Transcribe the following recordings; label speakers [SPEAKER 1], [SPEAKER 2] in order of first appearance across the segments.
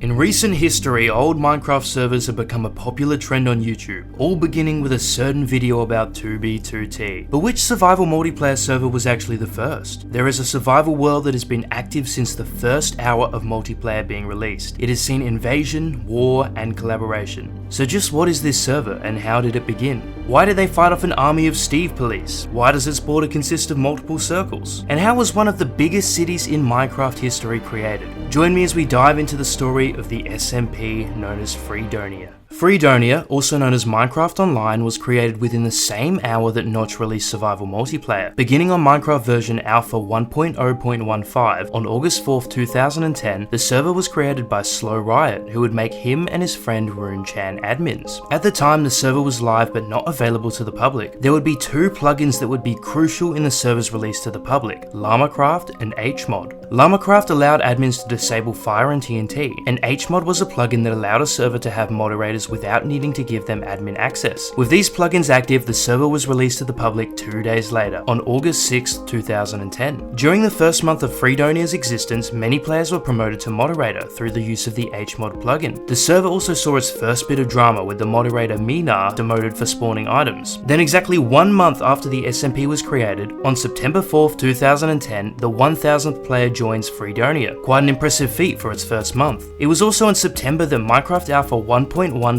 [SPEAKER 1] In recent history, old Minecraft servers have become a popular trend on YouTube, all beginning with a certain video about 2B2T. But which survival multiplayer server was actually the first? There is a survival world that has been active since the first hour of multiplayer being released. It has seen invasion, war, and collaboration. So just what is this server and how did it begin? Why did they fight off an army of Steve police? Why does its border consist of multiple circles? And how was one of the biggest cities in Minecraft history created? Join me as we dive into the story of the SMP known as Freedonia. Freedonia, also known as Minecraft Online, was created within the same hour that Notch released survival multiplayer. Beginning on Minecraft version Alpha 1.0.15 on August 4th, 2010, the server was created by Slow Riot, who would make him and his friend Runechan admins. At the time, the server was live but not available to the public. There would be two plugins that would be crucial in the server's release to the public, Llama-Craft and Hmod. Llama-Craft allowed admins to disable fire and TNT, and Hmod was a plugin that allowed a server to have moderators without needing to give them admin access. With these plugins active, the server was released to the public 2 days later, on August 6, 2010. During the first month of Freedonia's existence, many players were promoted to moderator through the use of the Hmod plugin. The server also saw its first bit of drama with the moderator Mina demoted for spawning items. Then exactly 1 month after the SMP was created, on September 4th, 2010, the 1000th player joins Freedonia, quite an impressive feat for its first month. It was also in September that Minecraft Alpha 1.1.0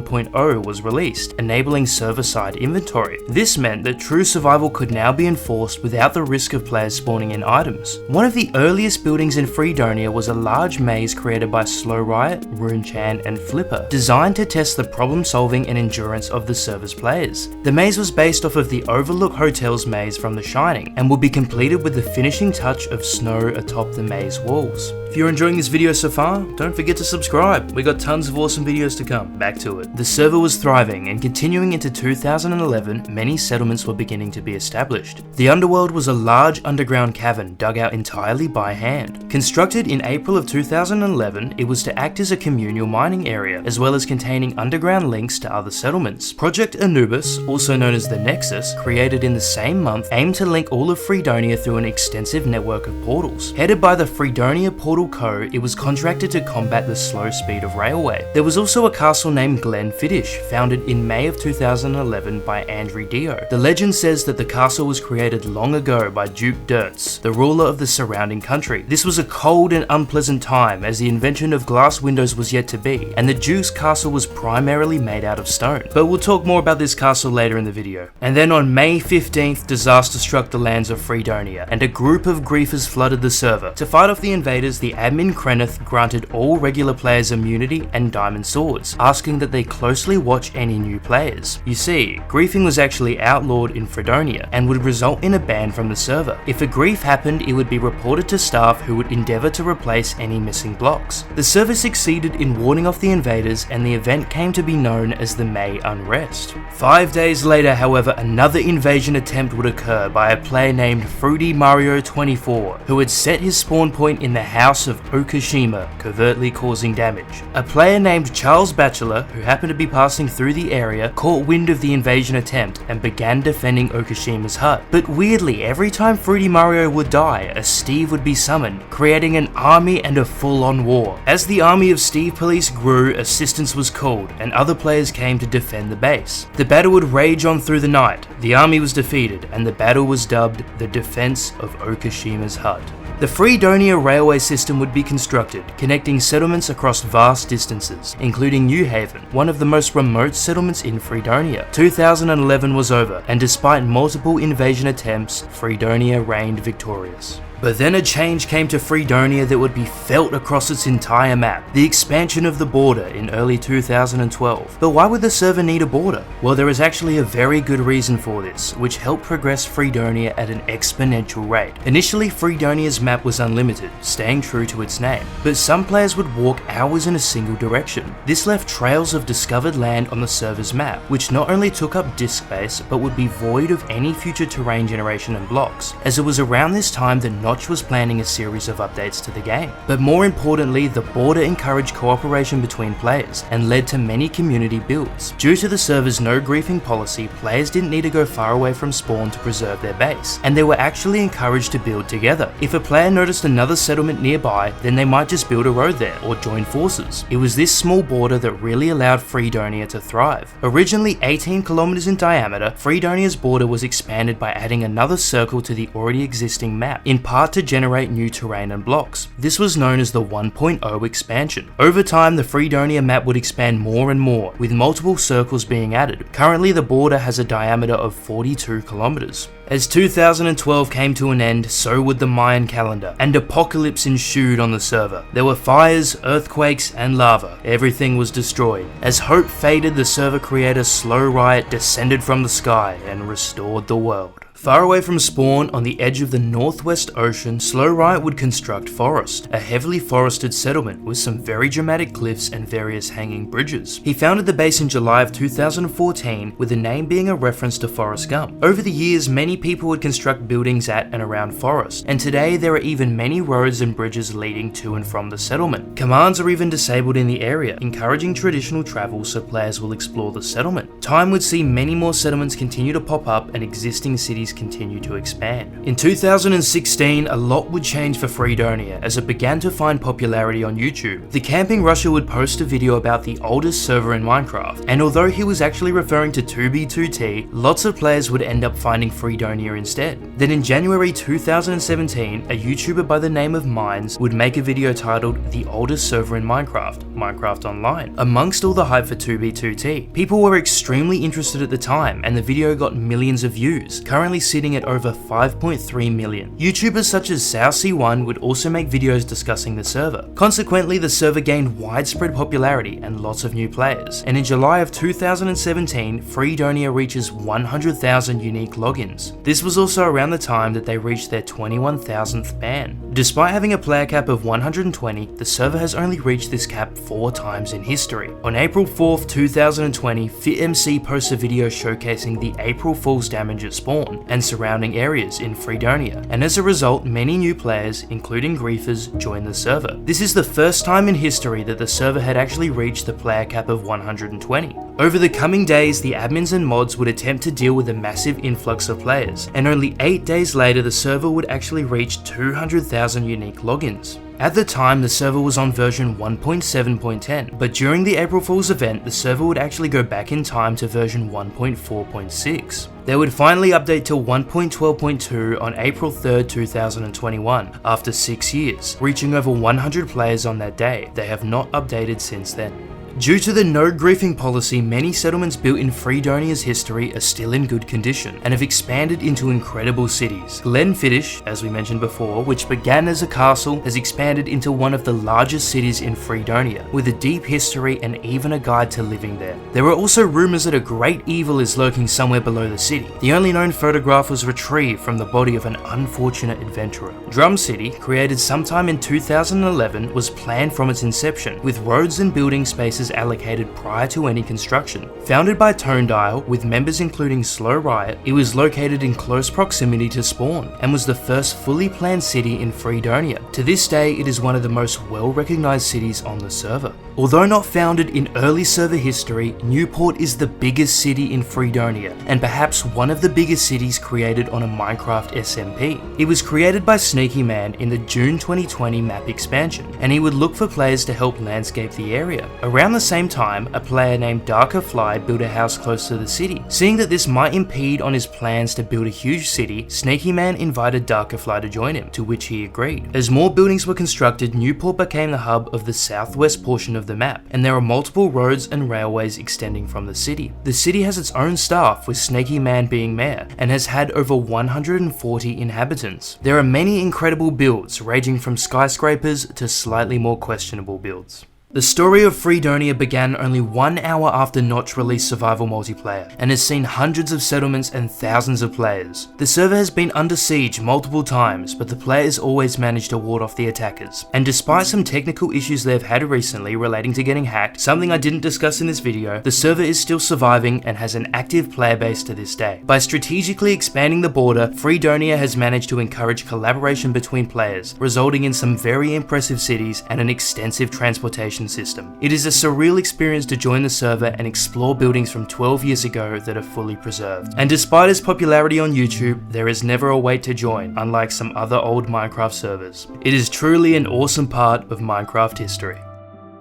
[SPEAKER 1] was released, enabling server-side inventory. This meant that true survival could now be enforced without the risk of players spawning in items. One of the earliest buildings in Freedonia was a large maze created by Slow Riot, Runechan, and Flipper, designed to test the problem-solving and endurance of the server's players. The maze was based off of the Overlook Hotel's maze from The Shining, and would be completed with the finishing touch of snow atop the maze walls. If you're enjoying this video so far, don't forget to subscribe. We got tons of awesome videos to come. Back to it. The server was thriving, and continuing into 2011, many settlements were beginning to be established. The underworld was a large underground cavern dug out entirely by hand. Constructed in April of 2011, it was to act as a communal mining area, as well as containing underground links to other settlements. Project Anubis, also known as the Nexus, created in the same month, aimed to link all of Freedonia through an extensive network of portals. Headed by the Freedonia Portal Co., it was contracted to combat the slow speed of railway. There was also a castle named Glen Fiddish, founded in May of 2011 by Andrew Dio. The legend says that the castle was created long ago by Duke Dirtz, the ruler of the surrounding country. This was a cold and unpleasant time, as the invention of glass windows was yet to be, and the Duke's castle was primarily made out of stone. But we'll talk more about this castle later in the video. And then on May 15th, disaster struck the lands of Freedonia, and a group of griefers flooded the server. To fight off the invaders, the admin Kreneth granted all regular players immunity and diamond swords, asking that they closely watch any new players. You see, griefing was actually outlawed in Freedonia and would result in a ban from the server. If a grief happened, it would be reported to staff who would endeavour to replace any missing blocks. The server succeeded in warding off the invaders, and the event came to be known as the May Unrest. 5 days later, however, another invasion attempt would occur by a player named Fruity Mario 24, who had set his spawn point in the house of Okoshima, covertly causing damage. A player named Charles Batchelor, who happened to be passing through the area, caught wind of the invasion attempt and began defending Okoshima's hut. But weirdly, every time Fruity Mario would die, a Steve would be summoned, creating an army and a full-on war. As the army of Steve police grew, assistance was called, and other players came to defend the base. The battle would rage on through the night. The army was defeated, and the battle was dubbed the Defense of Okoshima's Hut. The Freedonia railway system would be constructed, connecting settlements across vast distances, including New Haven, one of the most remote settlements in Freedonia. 2011 was over, and despite multiple invasion attempts, Freedonia reigned victorious. But then a change came to Freedonia that would be felt across its entire map: the expansion of the border in early 2012. But why would the server need a border? Well, there is actually a very good reason for this, which helped progress Freedonia at an exponential rate. Initially, Freedonia's map was unlimited, staying true to its name, but some players would walk hours in a single direction. This left trails of discovered land on the server's map, which not only took up disk space, but would be void of any future terrain generation and blocks, as it was around this time that Notch was planning a series of updates to the game. But more importantly, the border encouraged cooperation between players and led to many community builds. Due to the server's no griefing policy, players didn't need to go far away from spawn to preserve their base, and they were actually encouraged to build together. If a player noticed another settlement nearby, then they might just build a road there or join forces. It was this small border that really allowed Freedonia to thrive. Originally 18 kilometers in diameter, Freedonia's border was expanded by adding another circle to the already existing map, in part to generate new terrain and blocks. This was known as the 1.0 expansion. Over time, the Freedonia map would expand more and more, with multiple circles being added. Currently, the border has a diameter of 42 kilometers. As 2012 came to an end, so would the Mayan calendar, and apocalypse ensued on the server. There were fires, earthquakes, and lava. Everything was destroyed. As hope faded, the server creator Slow Riot descended from the sky and restored the world. Far away from spawn, on the edge of the Northwest Ocean, Slow Riot would construct Forrrest, a heavily forested settlement with some very dramatic cliffs and various hanging bridges. He founded the base in July of 2014, with the name being a reference to Forrest Gump. Over the years, many people would construct buildings at and around Forrrest, and today there are even many roads and bridges leading to and from the settlement. Commands are even disabled in the area, encouraging traditional travel so players will explore the settlement. Time would see many more settlements continue to pop up and existing cities continue to expand. In 2016, a lot would change for Freedonia as it began to find popularity on YouTube. The Camping Rusher would post a video about the oldest server in Minecraft, and although he was actually referring to 2B2T, lots of players would end up finding Freedonia instead. Then in January 2017, a YouTuber by the name of Minds would make a video titled The Oldest Server in Minecraft, Minecraft Online. Amongst all the hype for 2B2T, people were extremely interested at the time, and the video got millions of views, currently sitting at over 5.3 million. YouTubers such as SauC1 would also make videos discussing the server. Consequently, the server gained widespread popularity and lots of new players, and in July of 2017, Freedonia reaches 100,000 unique logins. This was also around the time that they reached their 21,000th ban. Despite having a player cap of 120, the server has only reached this cap 4 times in history. On April 4th, 2020, FitMC posts a video showcasing the April Fool's damage at spawn and surrounding areas in Freedonia, and as a result, many new players, including griefers, joined the server. This is the first time in history that the server had actually reached the player cap of 120. Over the coming days, the admins and mods would attempt to deal with a massive influx of players, and only 8 days later the server would actually reach 200,000 unique logins. At the time, the server was on version 1.7.10, but during the April Fool's event, the server would actually go back in time to version 1.4.6. They would finally update to 1.12.2 on April 3rd, 2021, after 6 years, reaching over 100 players on that day. They have not updated since then. Due to the no griefing policy, many settlements built in Freedonia's history are still in good condition and have expanded into incredible cities. Glenfiddich, as we mentioned before, which began as a castle, has expanded into one of the largest cities in Freedonia, with a deep history and even a guide to living there. There are also rumours that a great evil is lurking somewhere below the city. The only known photograph was retrieved from the body of an unfortunate adventurer. Drum City, created sometime in 2011, was planned from its inception, with roads and building spaces allocated prior to any construction. Founded by Tonedial, with members including Slow Riot, it was located in close proximity to spawn, and was the first fully planned city in Freedonia. To this day, it is one of the most well-recognized cities on the server. Although not founded in early server history, Newport is the biggest city in Freedonia, and perhaps one of the biggest cities created on a Minecraft SMP. It was created by Sneaky Man in the June 2020 map expansion, and he would look for players to help landscape the area. Around the same time, a player named Darker Fly built a house close to the city. Seeing that this might impede on his plans to build a huge city, Sneaky Man invited Darker Fly to join him, to which he agreed. As more buildings were constructed, Newport became the hub of the southwest portion of the map, and there are multiple roads and railways extending from the city. The city has its own staff, with Sneaky Man being mayor, and has had over 140 inhabitants. There are many incredible builds, ranging from skyscrapers to slightly more questionable builds. The story of Freedonia began only 1 hour after Notch released survival multiplayer, and has seen hundreds of settlements and thousands of players. The server has been under siege multiple times, but the players always managed to ward off the attackers. And despite some technical issues they've had recently relating to getting hacked, something I didn't discuss in this video, the server is still surviving and has an active player base to this day. By strategically expanding the border, Freedonia has managed to encourage collaboration between players, resulting in some very impressive cities and an extensive transportation system. It is a surreal experience to join the server and explore buildings from 12 years ago that are fully preserved. And despite its popularity on YouTube, there is never a wait to join, unlike some other old Minecraft servers. It is truly an awesome part of Minecraft history.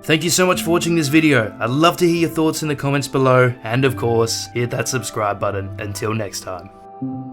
[SPEAKER 1] Thank you so much for watching this video. I'd love to hear your thoughts in the comments below, and of course, hit that subscribe button. Until next time.